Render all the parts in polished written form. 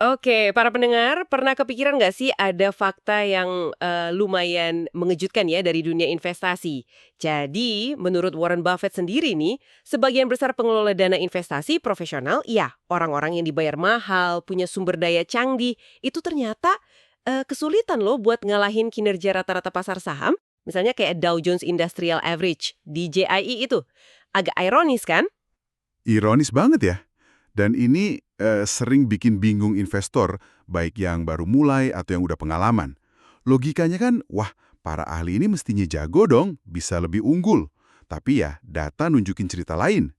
Oke, para pendengar, pernah kepikiran nggak sih ada fakta yang lumayan mengejutkan ya dari dunia investasi? Jadi, menurut Warren Buffett sendiri nih, sebagian besar pengelola dana investasi profesional, ya orang-orang yang dibayar mahal, punya sumber daya canggih, itu ternyata kesulitan loh buat ngalahin kinerja rata-rata pasar saham. Misalnya kayak Dow Jones Industrial Average, DJIE itu. Agak ironis kan? Ironis banget ya. Dan ini sering bikin bingung investor, baik yang baru mulai atau yang udah pengalaman. Logikanya kan, wah, para ahli ini mestinya jago dong, bisa lebih unggul. Tapi ya, data nunjukin cerita lain.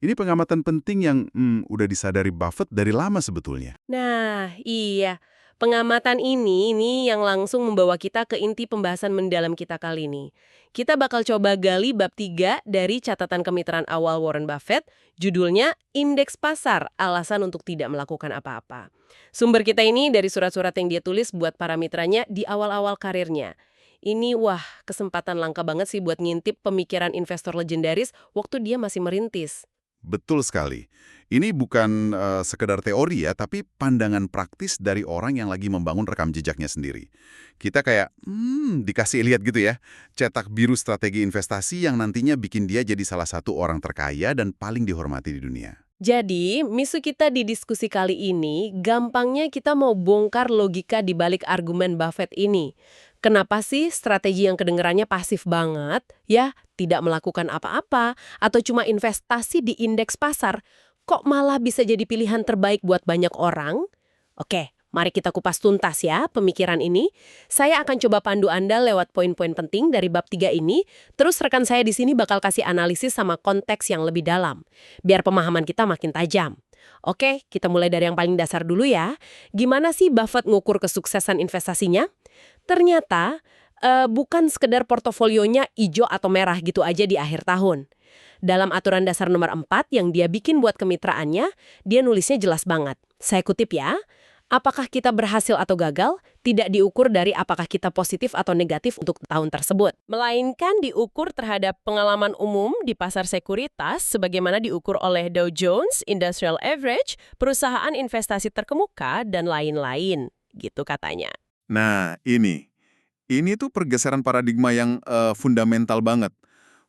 Ini pengamatan penting yang udah disadari Buffett dari lama sebetulnya. Nah, iya. Pengamatan ini yang langsung membawa kita ke inti pembahasan mendalam kita kali ini. Kita bakal coba gali bab 3 dari catatan kemitraan awal Warren Buffett, judulnya Indeks Pasar, Alasan untuk Tidak Melakukan Apa-apa. Sumber kita ini dari surat-surat yang dia tulis buat para mitranya di awal-awal karirnya. Ini wah, kesempatan langka banget sih buat ngintip pemikiran investor legendaris waktu dia masih merintis. Betul sekali. Ini bukan sekedar teori ya, tapi pandangan praktis dari orang yang lagi membangun rekam jejaknya sendiri. Kita kayak, dikasih lihat gitu ya, cetak biru strategi investasi yang nantinya bikin dia jadi salah satu orang terkaya dan paling dihormati di dunia. Jadi, misu kita di diskusi kali ini, gampangnya kita mau bongkar logika di balik argumen Buffett ini. Kenapa sih strategi yang kedengarannya pasif banget, ya, tidak melakukan apa-apa, atau cuma investasi di indeks pasar, kok malah bisa jadi pilihan terbaik buat banyak orang? Oke, mari kita kupas tuntas ya pemikiran ini. Saya akan coba pandu Anda lewat poin-poin penting dari bab 3 ini, terus rekan saya di sini bakal kasih analisis sama konteks yang lebih dalam, biar pemahaman kita makin tajam. Oke, kita mulai dari yang paling dasar dulu ya. Gimana sih Buffett ngukur kesuksesan investasinya? Ternyata, bukan sekedar portofolionya hijau atau merah gitu aja di akhir tahun. Dalam aturan dasar nomor 4 yang dia bikin buat kemitraannya, dia nulisnya jelas banget. Saya kutip ya, apakah kita berhasil atau gagal tidak diukur dari apakah kita positif atau negatif untuk tahun tersebut, melainkan diukur terhadap pengalaman umum di pasar sekuritas sebagaimana diukur oleh Dow Jones Industrial Average, perusahaan investasi terkemuka, dan lain-lain, gitu katanya. Nah, ini tuh pergeseran paradigma yang fundamental banget.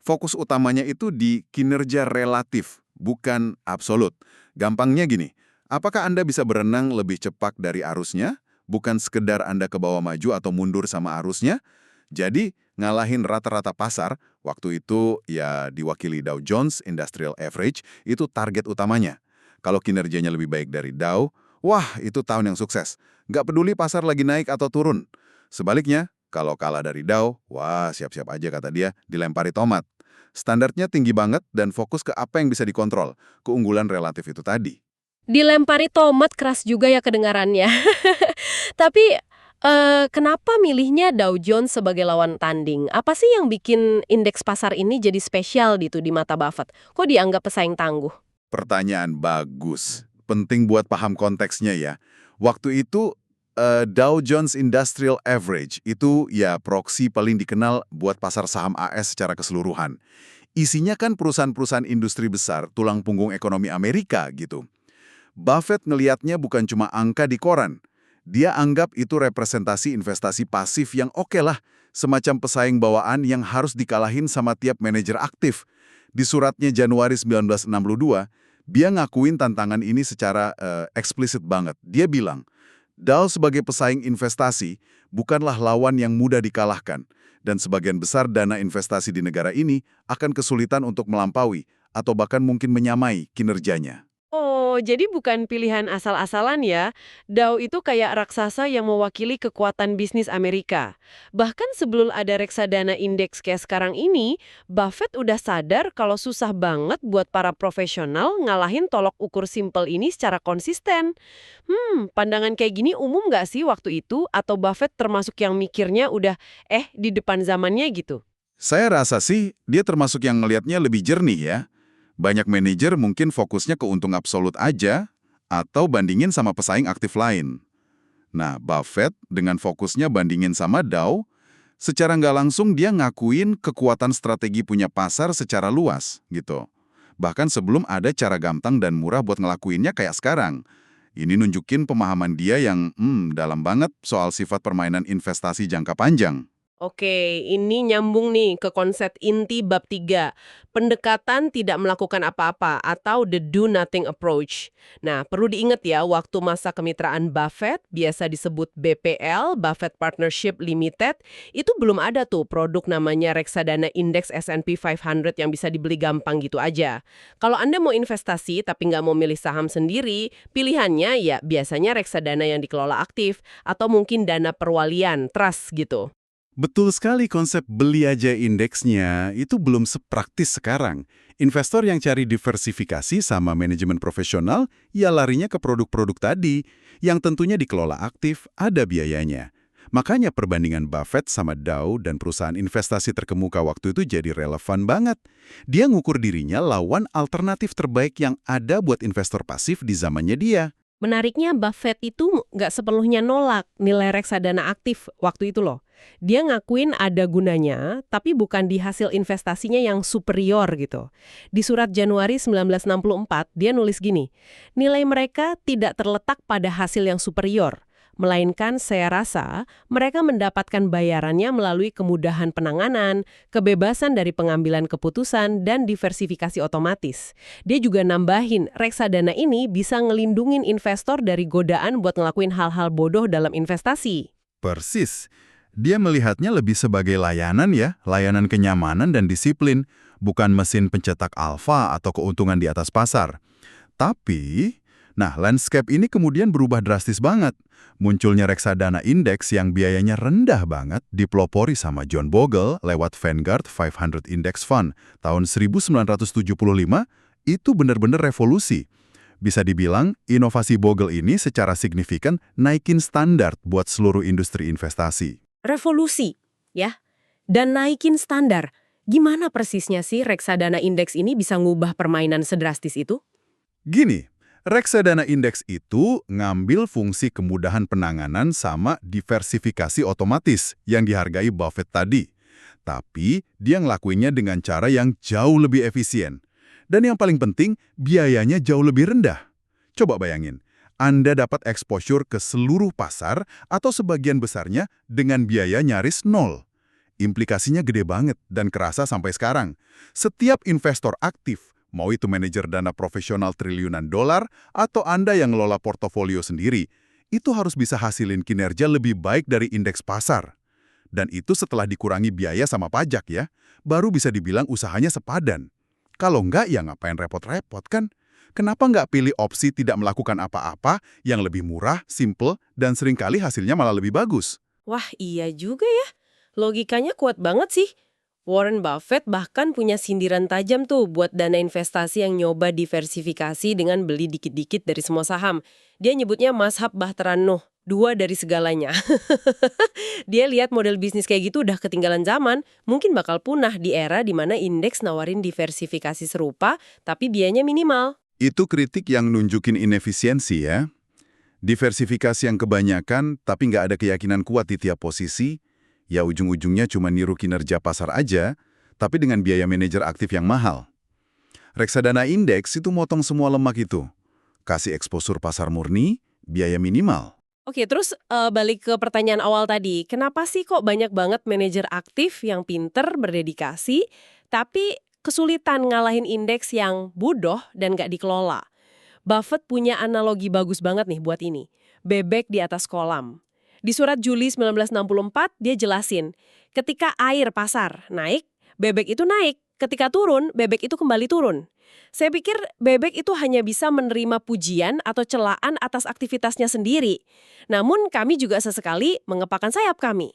Fokus utamanya itu di kinerja relatif, bukan absolut. Gampangnya gini, apakah Anda bisa berenang lebih cepat dari arusnya? Bukan sekedar Anda ke bawah maju atau mundur sama arusnya. Jadi, ngalahin rata-rata pasar, waktu itu ya diwakili Dow Jones Industrial Average, itu target utamanya. Kalau kinerjanya lebih baik dari Dow, wah itu tahun yang sukses. Nggak peduli pasar lagi naik atau turun. Sebaliknya, kalau kalah dari Dow, wah siap-siap aja kata dia, dilempari tomat. Standarnya tinggi banget dan fokus ke apa yang bisa dikontrol, keunggulan relatif itu tadi. Dilempari tomat keras juga ya kedengarannya. Tapi, kenapa milihnya Dow Jones sebagai lawan tanding? Apa sih yang bikin indeks pasar ini jadi spesial gitu di mata Buffett? Kok dianggap pesaing tangguh? Pertanyaan bagus. Penting buat paham konteksnya ya. Waktu itu Dow Jones Industrial Average itu ya proksi paling dikenal buat pasar saham AS secara keseluruhan. Isinya kan perusahaan-perusahaan industri besar, tulang punggung ekonomi Amerika gitu. Buffett ngelihatnya bukan cuma angka di koran. Dia anggap itu representasi investasi pasif yang oke lah, semacam pesaing bawaan yang harus dikalahin sama tiap manajer aktif. Di suratnya Januari 1962, dia ngakuin tantangan ini secara eksplisit banget. Dia bilang, Dow sebagai pesaing investasi bukanlah lawan yang mudah dikalahkan, dan sebagian besar dana investasi di negara ini akan kesulitan untuk melampaui atau bahkan mungkin menyamai kinerjanya. Oh, jadi bukan pilihan asal-asalan ya. Dow itu kayak raksasa yang mewakili kekuatan bisnis Amerika. Bahkan sebelum ada reksadana indeks kayak sekarang ini, Buffett udah sadar kalau susah banget buat para profesional ngalahin tolok ukur simpel ini secara konsisten. Pandangan kayak gini umum nggak sih waktu itu? Atau Buffett termasuk yang mikirnya udah di depan zamannya gitu? Saya rasa sih dia termasuk yang ngelihatnya lebih jernih ya. Banyak manajer mungkin fokusnya ke untung absolut aja atau bandingin sama pesaing aktif lain. Nah, Buffett dengan fokusnya bandingin sama Dow, secara nggak langsung dia ngakuin kekuatan strategi punya pasar secara luas gitu. Bahkan sebelum ada cara gampang dan murah buat ngelakuinnya kayak sekarang. Ini nunjukin pemahaman dia yang dalam banget soal sifat permainan investasi jangka panjang. Oke, ini nyambung nih ke konsep inti bab 3, pendekatan tidak melakukan apa-apa atau the do nothing approach. Nah, perlu diingat ya, waktu masa kemitraan Buffett, biasa disebut BPL, Buffett Partnership Limited, itu belum ada tuh produk namanya reksadana indeks S&P 500 yang bisa dibeli gampang gitu aja. Kalau Anda mau investasi tapi nggak mau milih saham sendiri, pilihannya ya biasanya reksadana yang dikelola aktif atau mungkin dana perwalian, trust gitu. Betul sekali konsep beli aja indeksnya itu belum sepraktis sekarang. Investor yang cari diversifikasi sama manajemen profesional, ya larinya ke produk-produk tadi, yang tentunya dikelola aktif, ada biayanya. Makanya perbandingan Buffett sama Dow dan perusahaan investasi terkemuka waktu itu jadi relevan banget. Dia ngukur dirinya lawan alternatif terbaik yang ada buat investor pasif di zamannya dia. Menariknya Buffett itu nggak sepenuhnya nolak nilai reksadana aktif waktu itu loh. Dia ngakuin ada gunanya, tapi bukan di hasil investasinya yang superior gitu. Di surat Januari 1964, dia nulis gini, nilai mereka tidak terletak pada hasil yang superior, melainkan saya rasa mereka mendapatkan bayarannya melalui kemudahan penanganan, kebebasan dari pengambilan keputusan, dan diversifikasi otomatis. Dia juga nambahin, reksadana ini bisa ngelindungin investor dari godaan buat ngelakuin hal-hal bodoh dalam investasi. Persis. Dia melihatnya lebih sebagai layanan ya, layanan kenyamanan dan disiplin, bukan mesin pencetak alfa atau keuntungan di atas pasar. Tapi, landscape ini kemudian berubah drastis banget. Munculnya reksadana indeks yang biayanya rendah banget dipelopori sama John Bogle lewat Vanguard 500 Index Fund tahun 1975, itu benar-benar revolusi. Bisa dibilang, inovasi Bogle ini secara signifikan naikin standar buat seluruh industri investasi. Revolusi, ya. Dan naikin standar. Gimana persisnya sih reksadana indeks ini bisa ngubah permainan sedrastis itu? Gini, reksadana indeks itu ngambil fungsi kemudahan penanganan sama diversifikasi otomatis yang dihargai Buffett tadi. Tapi dia ngelakuinnya dengan cara yang jauh lebih efisien. Dan yang paling penting, biayanya jauh lebih rendah. Coba bayangin, Anda dapat exposure ke seluruh pasar atau sebagian besarnya dengan biaya nyaris nol. Implikasinya gede banget dan kerasa sampai sekarang. Setiap investor aktif, mau itu manajer dana profesional triliunan dolar atau Anda yang ngelola portofolio sendiri, itu harus bisa hasilin kinerja lebih baik dari indeks pasar. Dan itu setelah dikurangi biaya sama pajak ya, baru bisa dibilang usahanya sepadan. Kalau enggak, ya ngapain repot-repot kan? Kenapa nggak pilih opsi tidak melakukan apa-apa yang lebih murah, simple, dan seringkali hasilnya malah lebih bagus? Wah, iya juga ya. Logikanya kuat banget sih. Warren Buffett bahkan punya sindiran tajam tuh buat dana investasi yang nyoba diversifikasi dengan beli dikit-dikit dari semua saham. Dia nyebutnya mazhab Bahtran Nuh, dua dari segalanya. Dia lihat model bisnis kayak gitu udah ketinggalan zaman, mungkin bakal punah di era di mana indeks nawarin diversifikasi serupa, tapi biayanya minimal. Itu kritik yang nunjukin inefisiensi ya. Diversifikasi yang kebanyakan tapi nggak ada keyakinan kuat di tiap posisi, ya ujung-ujungnya cuma niru kinerja pasar aja, tapi dengan biaya manajer aktif yang mahal. Reksadana indeks itu motong semua lemak itu. Kasih eksposur pasar murni, biaya minimal. Oke, terus balik ke pertanyaan awal tadi. Kenapa sih kok banyak banget manajer aktif yang pinter, berdedikasi, tapi kesulitan ngalahin indeks yang bodoh dan nggak dikelola? Buffett punya analogi bagus banget nih buat ini. Bebek di atas kolam. Di surat Juli 1964, dia jelasin, ketika air pasar naik, bebek itu naik. Ketika turun, bebek itu kembali turun. Saya pikir bebek itu hanya bisa menerima pujian atau celaan atas aktivitasnya sendiri. Namun kami juga sesekali mengepakkan sayap kami.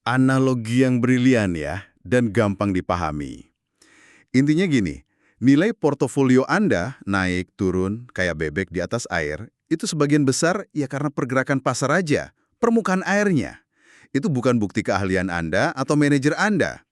Analogi yang brilian ya, dan gampang dipahami. Intinya gini, nilai portofolio Anda naik turun kayak bebek di atas air, itu sebagian besar ya karena pergerakan pasar aja, permukaan airnya. Itu bukan bukti keahlian Anda atau manajer Anda.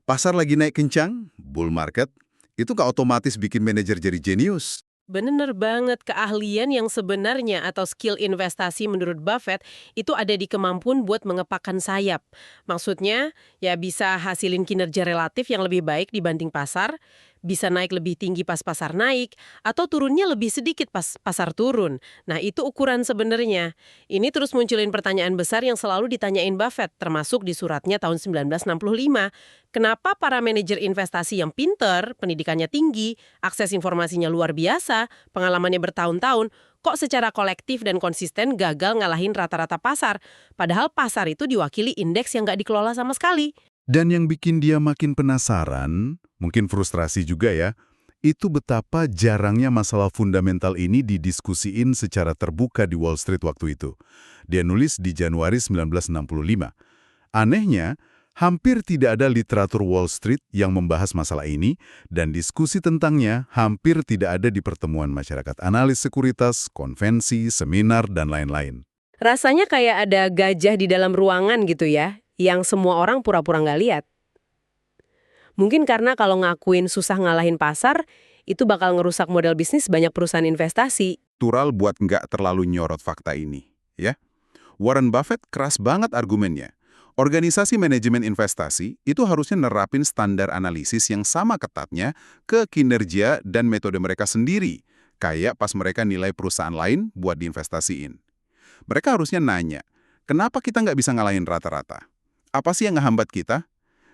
Pasar lagi naik kencang, bull market, itu nggak otomatis bikin manajer jadi jenius. Bener banget, keahlian yang sebenarnya atau skill investasi menurut Buffett itu ada di kemampuan buat mengepakkan sayap. Maksudnya, ya bisa hasilin kinerja relatif yang lebih baik dibanding pasar, Bisa naik lebih tinggi pas pasar naik, atau turunnya lebih sedikit pas pasar turun. Nah, itu ukuran sebenarnya. Ini terus munculin pertanyaan besar yang selalu ditanyain Buffett, termasuk di suratnya tahun 1965. Kenapa para manajer investasi yang pinter, pendidikannya tinggi, akses informasinya luar biasa, pengalamannya bertahun-tahun, kok secara kolektif dan konsisten gagal ngalahin rata-rata pasar? Padahal pasar itu diwakili indeks yang nggak dikelola sama sekali. Dan yang bikin dia makin penasaran, mungkin frustrasi juga ya, itu betapa jarangnya masalah fundamental ini didiskusiin secara terbuka di Wall Street waktu itu. Dia nulis di Januari 1965. Anehnya, hampir tidak ada literatur Wall Street yang membahas masalah ini, dan diskusi tentangnya hampir tidak ada di pertemuan masyarakat analis sekuritas, konvensi, seminar, dan lain-lain. Rasanya kayak ada gajah di dalam ruangan gitu ya, yang semua orang pura-pura nggak lihat. Mungkin karena kalau ngakuin susah ngalahin pasar, itu bakal ngerusak model bisnis banyak perusahaan investasi. Natural buat nggak terlalu nyorot fakta ini, ya. Warren Buffett keras banget argumennya. Organisasi manajemen investasi itu harusnya nerapin standar analisis yang sama ketatnya ke kinerja dan metode mereka sendiri, kayak pas mereka nilai perusahaan lain buat diinvestasiin. Mereka harusnya nanya, kenapa kita nggak bisa ngalahin rata-rata? Apa sih yang ngehambat kita?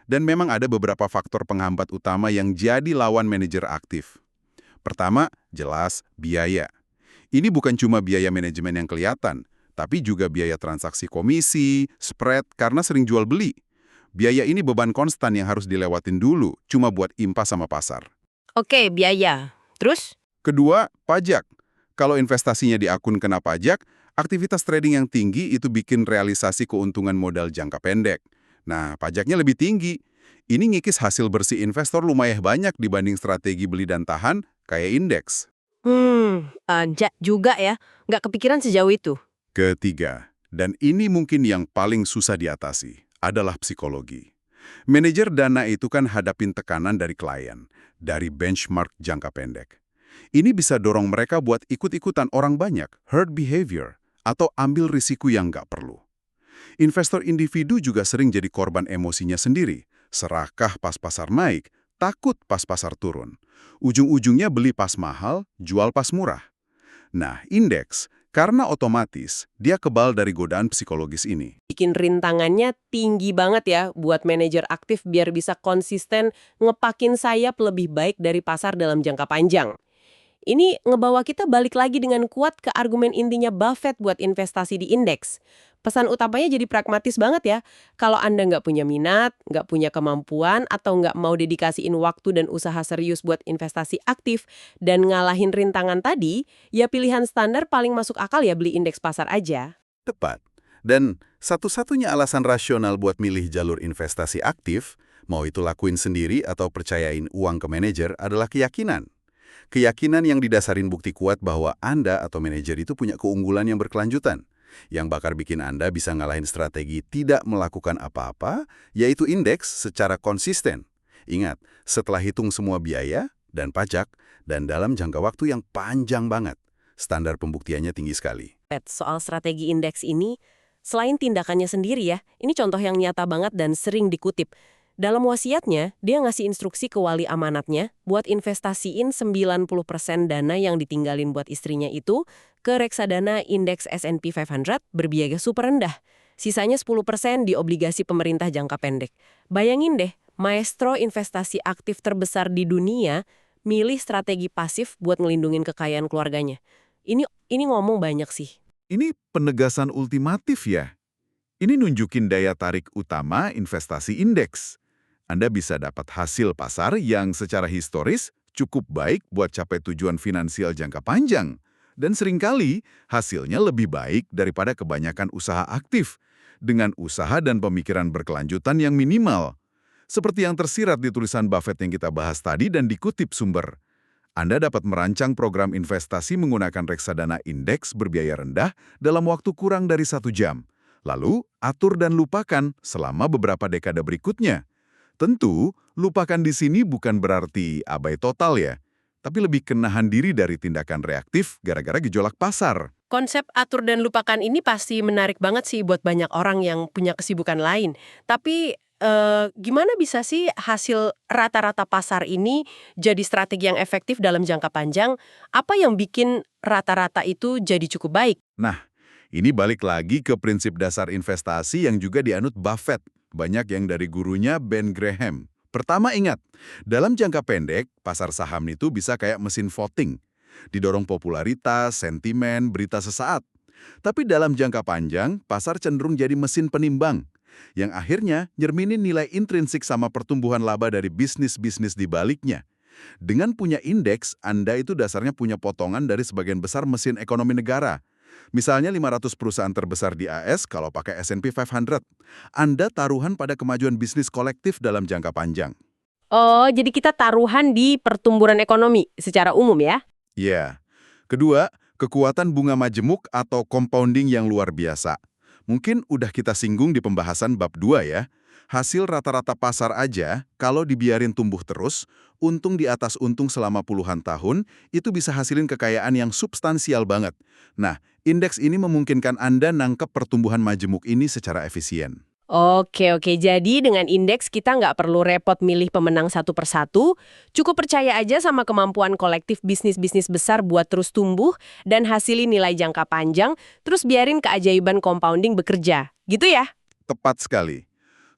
Dan memang ada beberapa faktor penghambat utama yang jadi lawan manajer aktif. Pertama, jelas biaya. Ini bukan cuma biaya manajemen yang kelihatan, tapi juga biaya transaksi komisi, spread, karena sering jual beli. Biaya ini beban konstan yang harus dilewatin dulu, cuma buat impas sama pasar. Oke, biaya. Terus? Kedua, pajak. Kalau investasinya di akun kena pajak, aktivitas trading yang tinggi itu bikin realisasi keuntungan modal jangka pendek. Nah, pajaknya lebih tinggi. Ini ngikis hasil bersih investor lumayan banyak dibanding strategi beli dan tahan kayak indeks. Juga ya. Nggak kepikiran sejauh itu. Ketiga, dan ini mungkin yang paling susah diatasi, adalah psikologi. Manajer dana itu kan hadapin tekanan dari klien, dari benchmark jangka pendek. Ini bisa dorong mereka buat ikut-ikutan orang banyak, herd behavior, atau ambil risiko yang nggak perlu. Investor individu juga sering jadi korban emosinya sendiri, serakah pas pasar naik, takut pas pasar turun. Ujung-ujungnya beli pas mahal, jual pas murah. Nah, indeks, karena otomatis, dia kebal dari godaan psikologis ini. Bikin rintangannya tinggi banget ya buat manajer aktif biar bisa konsisten ngepakin sayap lebih baik dari pasar dalam jangka panjang. Ini ngebawa kita balik lagi dengan kuat ke argumen intinya Buffett buat investasi di indeks. Pesan utamanya jadi pragmatis banget ya. Kalau Anda nggak punya minat, nggak punya kemampuan, atau nggak mau dedikasiin waktu dan usaha serius buat investasi aktif dan ngalahin rintangan tadi, ya pilihan standar paling masuk akal ya beli indeks pasar aja. Tepat. Dan satu-satunya alasan rasional buat milih jalur investasi aktif, mau itu lakuin sendiri atau percayain uang ke manajer, adalah keyakinan. Keyakinan yang didasarin bukti kuat bahwa Anda atau manajer itu punya keunggulan yang berkelanjutan, yang bakal bikin Anda bisa ngalahin strategi tidak melakukan apa-apa, yaitu indeks secara konsisten. Ingat, setelah hitung semua biaya dan pajak, dan dalam jangka waktu yang panjang banget, standar pembuktiannya tinggi sekali. Soal strategi indeks ini, selain tindakannya sendiri ya, ini contoh yang nyata banget dan sering dikutip. Dalam wasiatnya, dia ngasih instruksi ke wali amanatnya buat investasiin 90% dana yang ditinggalin buat istrinya itu ke reksadana indeks S&P 500 berbiaya super rendah. Sisanya 10% di obligasi pemerintah jangka pendek. Bayangin deh, maestro investasi aktif terbesar di dunia milih strategi pasif buat ngelindungin kekayaan keluarganya. Ini ngomong banyak sih. Ini penegasan ultimatif ya. Ini nunjukin daya tarik utama investasi indeks. Anda bisa dapat hasil pasar yang secara historis cukup baik buat capai tujuan finansial jangka panjang. Dan seringkali hasilnya lebih baik daripada kebanyakan usaha aktif, dengan usaha dan pemikiran berkelanjutan yang minimal. Seperti yang tersirat di tulisan Buffett yang kita bahas tadi dan dikutip sumber. Anda dapat merancang program investasi menggunakan reksadana indeks berbiaya rendah dalam waktu kurang dari 1 jam. Lalu, atur dan lupakan selama beberapa dekade berikutnya. Tentu, lupakan di sini bukan berarti abai total ya, tapi lebih kenahan diri dari tindakan reaktif gara-gara gejolak pasar. Konsep atur dan lupakan ini pasti menarik banget sih buat banyak orang yang punya kesibukan lain. Tapi gimana bisa sih hasil rata-rata pasar ini jadi strategi yang efektif dalam jangka panjang? Apa yang bikin rata-rata itu jadi cukup baik? Nah, ini balik lagi ke prinsip dasar investasi yang juga dianut Buffett. Banyak yang dari gurunya Ben Graham. Pertama ingat, dalam jangka pendek, pasar saham itu bisa kayak mesin voting. Didorong popularitas, sentimen, berita sesaat. Tapi dalam jangka panjang, pasar cenderung jadi mesin penimbang. Yang akhirnya nyerminin nilai intrinsik sama pertumbuhan laba dari bisnis-bisnis di baliknya. Dengan punya indeks, Anda itu dasarnya punya potongan dari sebagian besar mesin ekonomi negara. Misalnya 500 perusahaan terbesar di AS kalau pakai S&P 500. Anda taruhan pada kemajuan bisnis kolektif dalam jangka panjang. Oh, jadi kita taruhan di pertumbuhan ekonomi secara umum ya? Ya. Kedua, kekuatan bunga majemuk atau compounding yang luar biasa. Mungkin udah kita singgung di pembahasan bab 2 ya. Hasil rata-rata pasar aja, kalau dibiarin tumbuh terus, untung di atas untung selama puluhan tahun, itu bisa hasilin kekayaan yang substansial banget. Nah, indeks ini memungkinkan Anda nangkep pertumbuhan majemuk ini secara efisien. Oke, oke. Jadi dengan indeks kita nggak perlu repot milih pemenang satu persatu, cukup percaya aja sama kemampuan kolektif bisnis-bisnis besar buat terus tumbuh dan hasilin nilai jangka panjang, terus biarin keajaiban compounding bekerja. Gitu ya? Tepat sekali.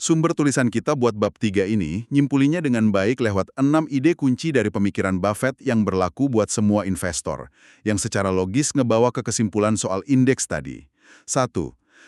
Sumber tulisan kita buat bab 3 ini nyimpulinya dengan baik lewat 6 ide kunci dari pemikiran Buffett yang berlaku buat semua investor, yang secara logis ngebawa ke kesimpulan soal indeks tadi. 1.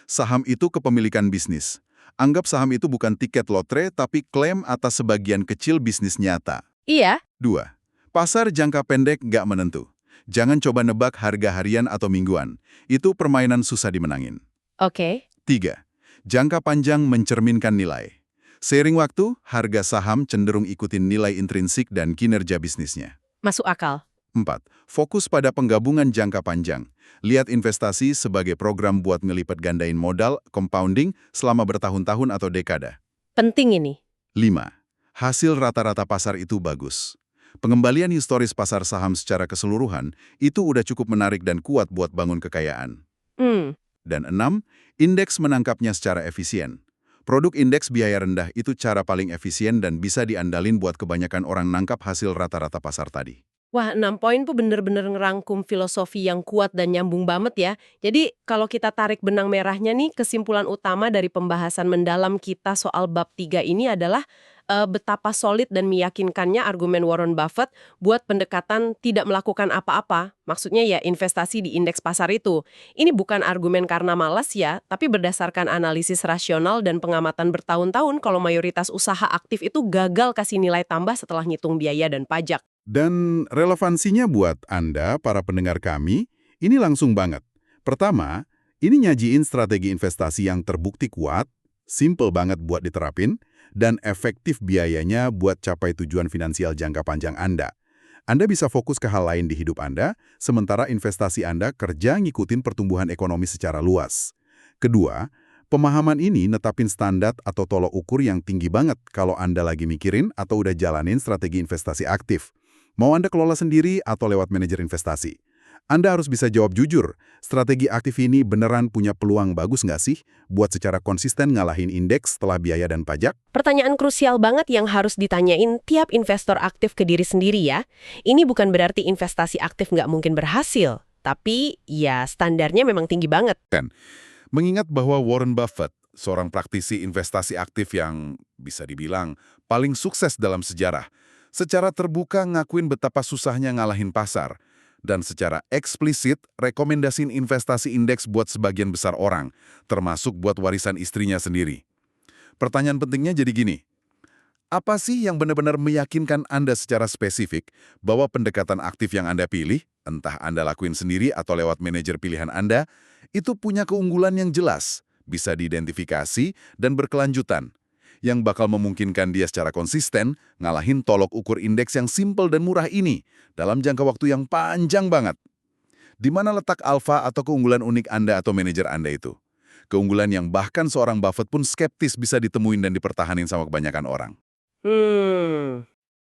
Saham itu kepemilikan bisnis. Anggap saham itu bukan tiket lotre, tapi klaim atas sebagian kecil bisnis nyata. Iya. 2. Pasar jangka pendek nggak menentu. Jangan coba nebak harga harian atau mingguan. Itu permainan susah dimenangin. Oke. 3. Jangka panjang mencerminkan nilai. Seiring waktu, harga saham cenderung ikutin nilai intrinsik dan kinerja bisnisnya. Masuk akal. 4. Fokus pada penggabungan jangka panjang. Lihat investasi sebagai program buat ngelipat gandain modal, compounding, selama bertahun-tahun atau dekada. Penting ini. 5. Hasil rata-rata pasar itu bagus. Pengembalian historis pasar saham secara keseluruhan itu udah cukup menarik dan kuat buat bangun kekayaan. Dan 6, indeks menangkapnya secara efisien. Produk indeks biaya rendah itu cara paling efisien dan bisa diandalin buat kebanyakan orang nangkap hasil rata-rata pasar tadi. Wah, 6 poin tuh bener-bener ngerangkum filosofi yang kuat dan nyambung banget ya. Jadi, kalau kita tarik benang merahnya nih, kesimpulan utama dari pembahasan mendalam kita soal bab 3 ini adalah betapa solid dan meyakinkannya argumen Warren Buffett buat pendekatan tidak melakukan apa-apa. Maksudnya ya investasi di indeks pasar itu. Ini bukan argumen karena malas ya, tapi berdasarkan analisis rasional dan pengamatan bertahun-tahun kalau mayoritas usaha aktif itu gagal kasih nilai tambah setelah ngitung biaya dan pajak. Dan relevansinya buat Anda, para pendengar kami, ini langsung banget. Pertama, ini nyajiin strategi investasi yang terbukti kuat, simple banget buat diterapin, dan efektif biayanya buat capai tujuan finansial jangka panjang Anda. Anda bisa fokus ke hal lain di hidup Anda, sementara investasi Anda kerja ngikutin pertumbuhan ekonomi secara luas. Kedua, pemahaman ini netapin standar atau tolok ukur yang tinggi banget kalau Anda lagi mikirin atau udah jalanin strategi investasi aktif. Mau Anda kelola sendiri atau lewat manajer investasi. Anda harus bisa jawab jujur, strategi aktif ini beneran punya peluang bagus nggak sih buat secara konsisten ngalahin indeks setelah biaya dan pajak? Pertanyaan krusial banget yang harus ditanyain tiap investor aktif ke diri sendiri ya. Ini bukan berarti investasi aktif nggak mungkin berhasil, tapi ya standarnya memang tinggi banget. Mengingat bahwa Warren Buffett, seorang praktisi investasi aktif yang bisa dibilang paling sukses dalam sejarah, secara terbuka ngakuin betapa susahnya ngalahin pasar, dan secara eksplisit rekomendasiin investasi indeks buat sebagian besar orang, termasuk buat warisan istrinya sendiri. Pertanyaan pentingnya jadi gini, apa sih yang benar-benar meyakinkan Anda secara spesifik bahwa pendekatan aktif yang Anda pilih, entah Anda lakuin sendiri atau lewat manajer pilihan Anda, itu punya keunggulan yang jelas, bisa diidentifikasi dan berkelanjutan, yang bakal memungkinkan dia secara konsisten ngalahin tolok ukur indeks yang simpel dan murah ini dalam jangka waktu yang panjang banget. Di mana letak alfa atau keunggulan unik Anda atau manajer Anda itu? Keunggulan yang bahkan seorang Buffett pun skeptis bisa ditemuin dan dipertahanin sama kebanyakan orang.